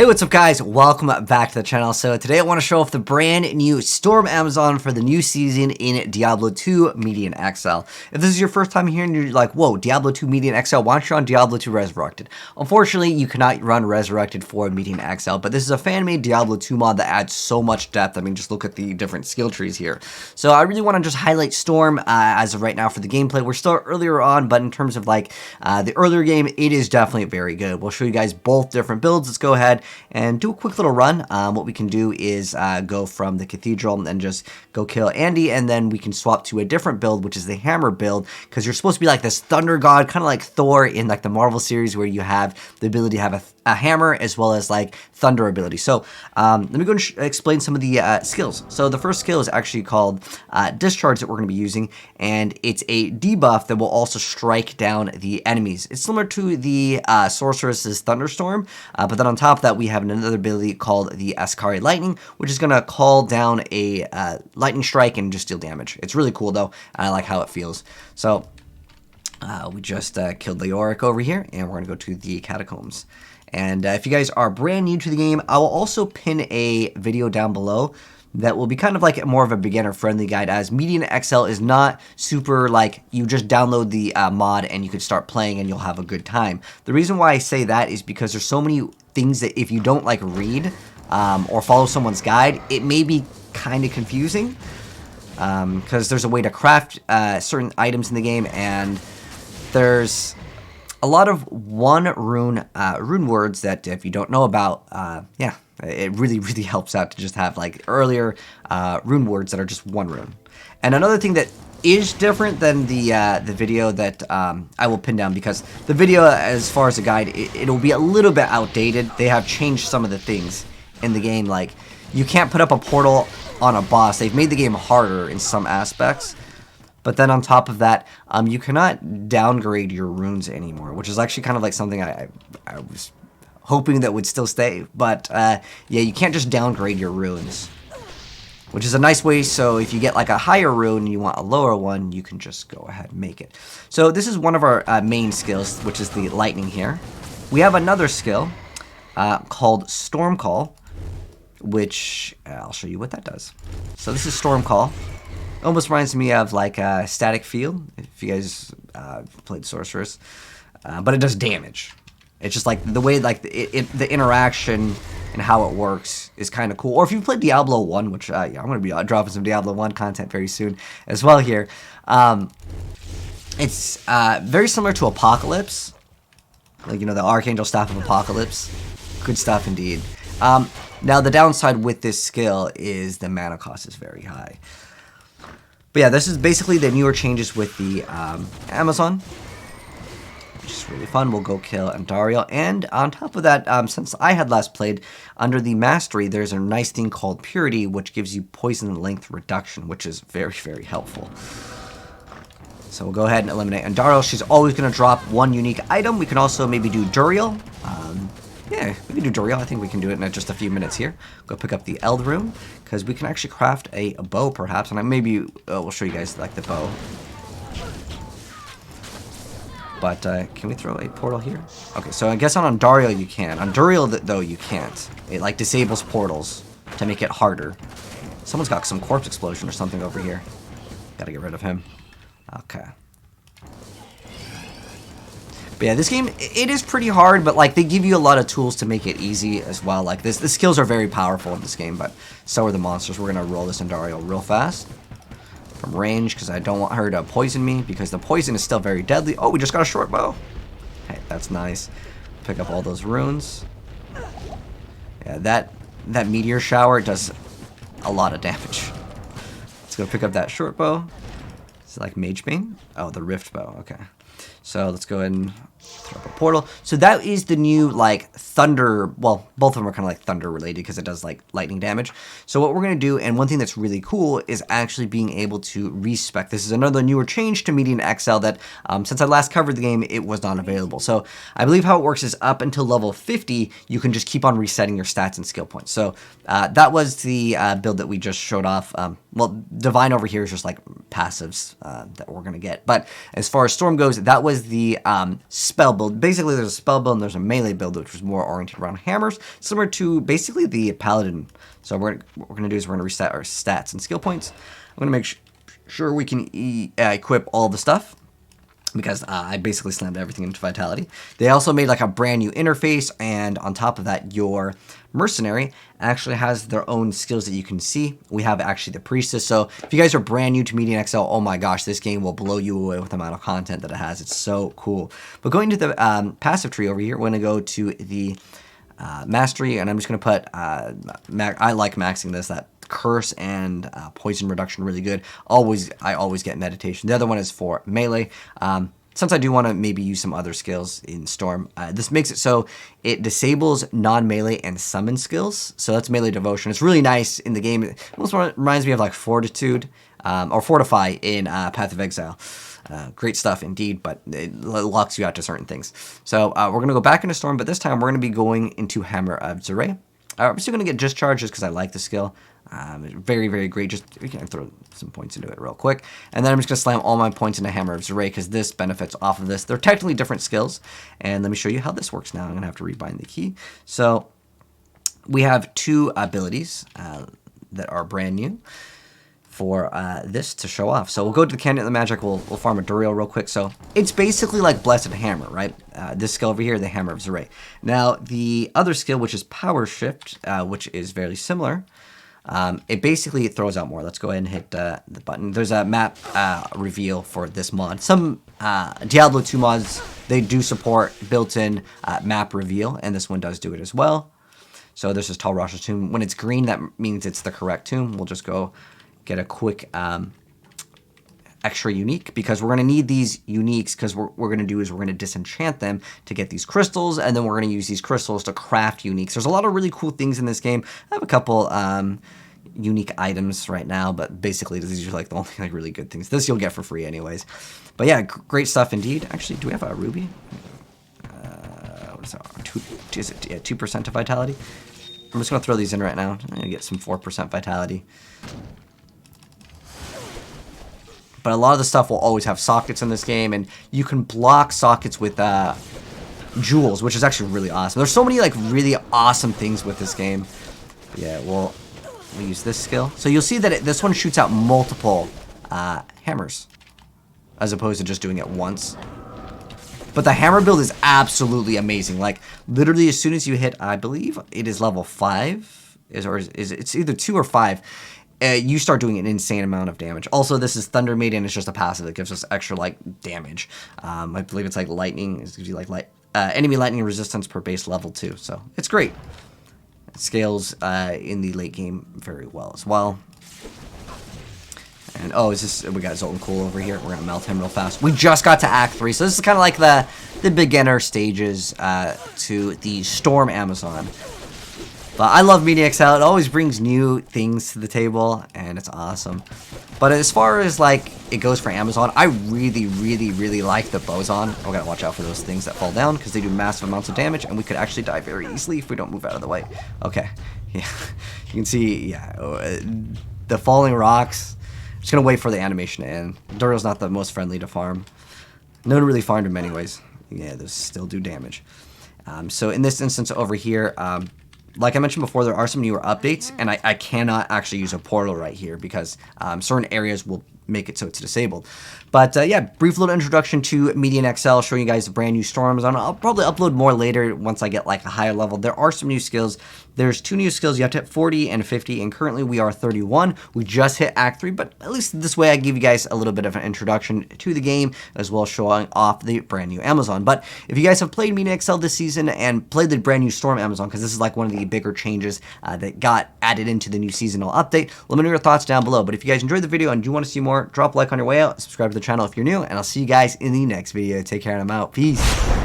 Hey, what's up guys? Welcome back to the channel. So today I want to show off the brand new Storm Amazon for the new season in Diablo 2 Medianl XL. If this is your first time here and you're like, whoa, Diablo 2 Medianl XL, why aren't you on Diablo 2 Resurrected? Unfortunately, you cannot run Resurrected for Medianl XL, but this is a fan-made Diablo 2 mod that adds so much depth. I mean, just look at the different skill trees here. So I really want to just highlight Storm as of right now for the gameplay. We're still earlier on, but in terms of like the earlier game, it is definitely very good. We'll show you guys both different builds. Let's go ahead and do a quick little run. What we can do is go from the cathedral and just go kill Andy, and then we can swap to a different build, which is the hammer build, because you're supposed to be like this thunder god, kind of like Thor in like the Marvel series, where you have the ability to have a hammer as well as like thunder ability. So let me go and explain some of the skills. So the first skill is actually called Discharge that we're going to be using, and it's a debuff that will also strike down the enemies. It's similar to the Sorceress's Thunderstorm, but then on top of that we have another ability called the Ascari Lightning, which is going to call down a lightning strike and just deal damage. It's really cool though, and I like how it feels. So we just killed the Yorick over here, and we're going to go to the catacombs. And if you guys are brand new to the game, I will also pin a video down below that will be kind of like more of a beginner-friendly guide, as Medianl XL is not super like you just download the mod and you could start playing and you'll have a good time. The reason why I say that is because there's so many things that if you don't like read or follow someone's guide, it may be kind of confusing, because there's a way to craft certain items in the game, and there's a lot of one rune words that if you don't know about, yeah, it really helps out to just have like earlier rune words that are just one rune. And another thing that is different than the video that I will pin down, because the video as far as the guide, it'll be a little bit outdated. They have changed some of the things in the game, like you can't put up a portal on a boss. They've made the game harder in some aspects. But then on top of that, you cannot downgrade your runes anymore, which is actually kind of like something I was hoping that would still stay. But yeah, you can't just downgrade your runes, which is a nice way. So if you get like a higher rune and you want a lower one, you can just go ahead and make it. So this is one of our main skills, which is the lightning here. We have another skill called Storm Call, which I'll show you what that does. So this is Storm Call. Almost reminds me of like a Static Field, if you guys played Sorceress, but it does damage. It's just like the way like the interaction and how it works is kind of cool. Or if you played Diablo 1, which yeah, I'm going to be dropping some Diablo 1 content very soon as well here. It's very similar to Apocalypse, like, you know, the Archangel Staff of Apocalypse. Good stuff indeed. Now the downside with this skill is the mana cost is very high. But yeah, this is basically the newer changes with the Amazon, which is really fun. We'll go kill Andariel. And on top of that, since I had last played, under the Mastery, there's a nice thing called Purity, which gives you poison length reduction, which is very helpful. So we'll go ahead and eliminate Andariel. She's always going to drop one unique item. We can also maybe do Duriel. Yeah, we can do Duriel. I think we can do it in just a few minutes here. Go pick up the Eld Rune, because we can actually craft a bow, perhaps. And maybe we'll show you guys like the bow. But can we throw a portal here? Okay, so I guess on Andariel you can. On Duriel, though, you can't. It like disables portals to make it harder. Someone's got some corpse explosion or something over here. Gotta get rid of him. Okay. But yeah, this game, it is pretty hard, but like they give you a lot of tools to make it easy as well. Like the skills are very powerful in this game, but so are the monsters. We're gonna roll this Andariel real fast from range, because I don't want her to poison me, because the poison is still very deadly. Oh, we just got a short bow. Hey, that's nice. Pick up all those runes. Yeah, that meteor shower does a lot of damage. Let's go pick up that short bow. Is it like Mage Bane? Oh, the Rift Bow. Okay. So let's go ahead and throw up a portal. So that is the new like thunder. Well, both of them are kind of like thunder related, because it does like lightning damage. So what we're going to do, and one thing that's really cool, is actually being able to respec. This is another newer change to Medianl XL that since I last covered the game, it was not available. So I believe how it works is up until level 50, you can just keep on resetting your stats and skill points. So that was the build that we just showed off. Well, Divine over here is just like passives that we're going to get. But as far as Storm goes, that was was the spell build. Basically, there's a spell build and there's a melee build, which was more oriented around hammers, similar to basically the paladin. So what we're going to do is we're going to reset our stats and skill points. I'm going to make sure we can equip all the stuff, because I basically slammed everything into Vitality. They also made like a brand new interface, and on top of that, your Mercenary actually has their own skills that you can see. We have actually the Priestess, so if you guys are brand new to Medianl XL, oh my gosh, this game will blow you away with the amount of content that it has. It's so cool. But going to the passive tree over here, we're going to go to the Mastery, and I'm just going to put, I like maxing this, that curse and poison reduction really good. I always get meditation. The other one is for melee. Since I do want to maybe use some other skills in Storm, this makes it so it disables non-melee and summon skills. So that's melee devotion. It's really nice in the game. It almost reminds me of like Fortitude or Fortify in Path of Exile. Great stuff indeed, but it locks you out to certain things. So we're going to go back into Storm, but this time we're going to be going into Hammer of Zeray. I'm still going to get Discharge just because I like the skill. Very, very great. Just we can throw some points into it real quick. And then I'm just going to slam all my points into Hammer of Zeray because this benefits off of this. They're technically different skills. And let me show you how this works now. I'm going to have to rebind the key. So we have two abilities that are brand new for this to show off. So we'll go to the Candidate of the Magic. We'll farm a Duriel real quick. So it's basically like Blessed Hammer, right? This skill over here, the Hammer of Zeray. Now, the other skill, which is Power Shift, which is very similar, it basically throws out more. Let's go ahead and hit the button. There's a map reveal for this mod. Some Diablo 2 mods, they do support built-in map reveal, and this one does do it as well. So this is Tal Rasha's tomb. When it's green, that means it's the correct tomb. We'll just go get a quick extra unique, because we're going to need these uniques, because what we're going to do is we're going to disenchant them to get these crystals, and then we're going to use these crystals to craft uniques. There's a lot of really cool things in this game. I have a couple unique items right now, but basically these are like the only like really good things. This you'll get for free anyways. But yeah, great stuff indeed. Actually, do we have a ruby? What is that? Is it 2% of vitality? I'm just going to throw these in right now. I'm going to get some 4% vitality. But a lot of the stuff will always have sockets in this game, and you can block sockets with jewels, which is actually really awesome. There's so many like really awesome things with this game. But yeah, we'll use this skill. So you'll see that this one shoots out multiple hammers, as opposed to just doing it once. But the hammer build is absolutely amazing. Like literally, as soon as you hit, I believe it is level 5, it's either 2 or 5. You start doing an insane amount of damage. Also, this is Thunder Maiden. It's just a passive that gives us extra like damage. I believe it's like lightning. It gives you like enemy lightning resistance per base level 2. So it's great. It scales in the late game very well as well. And oh, we got Zoltan Cool over here. We're gonna melt him real fast. We just got to Act 3, so this is kind of like the beginner stages to the Storm Amazon. But I love Medianl XL. It always brings new things to the table, and it's awesome. But as far as like it goes for Amazon, I really, really, really like the Boson. We gotta watch out for those things that fall down, because they do massive amounts of damage, and we could actually die very easily if we don't move out of the way. Okay, yeah, you can see, yeah, the falling rocks. Just gonna wait for the animation to end. Duriel's not the most friendly to farm. No one really farmed him anyways. Yeah, those still do damage. So in this instance over here, like I mentioned before, there are some newer updates, and I cannot actually use a portal right here because certain areas will make it so it's disabled. But yeah, brief little introduction to Medianl XL, showing you guys the brand new Storms. I'll probably upload more later once I get like a higher level. There are some new skills. There's 2 new skills. You have to hit 40 and 50, and currently we are 31. We just hit Act 3, but at least this way I give you guys a little bit of an introduction to the game, as well as showing off the brand new Amazon. But if you guys have played Medianl XL this season and played the brand new Storm Amazon, because this is like one of the bigger changes that got added into the new seasonal update, let me know your thoughts down below. But if you guys enjoyed the video and do want to see more, drop a like on your way out, subscribe to the channel if you're new, and I'll see you guys in the next video. Take care, and I'm out. Peace.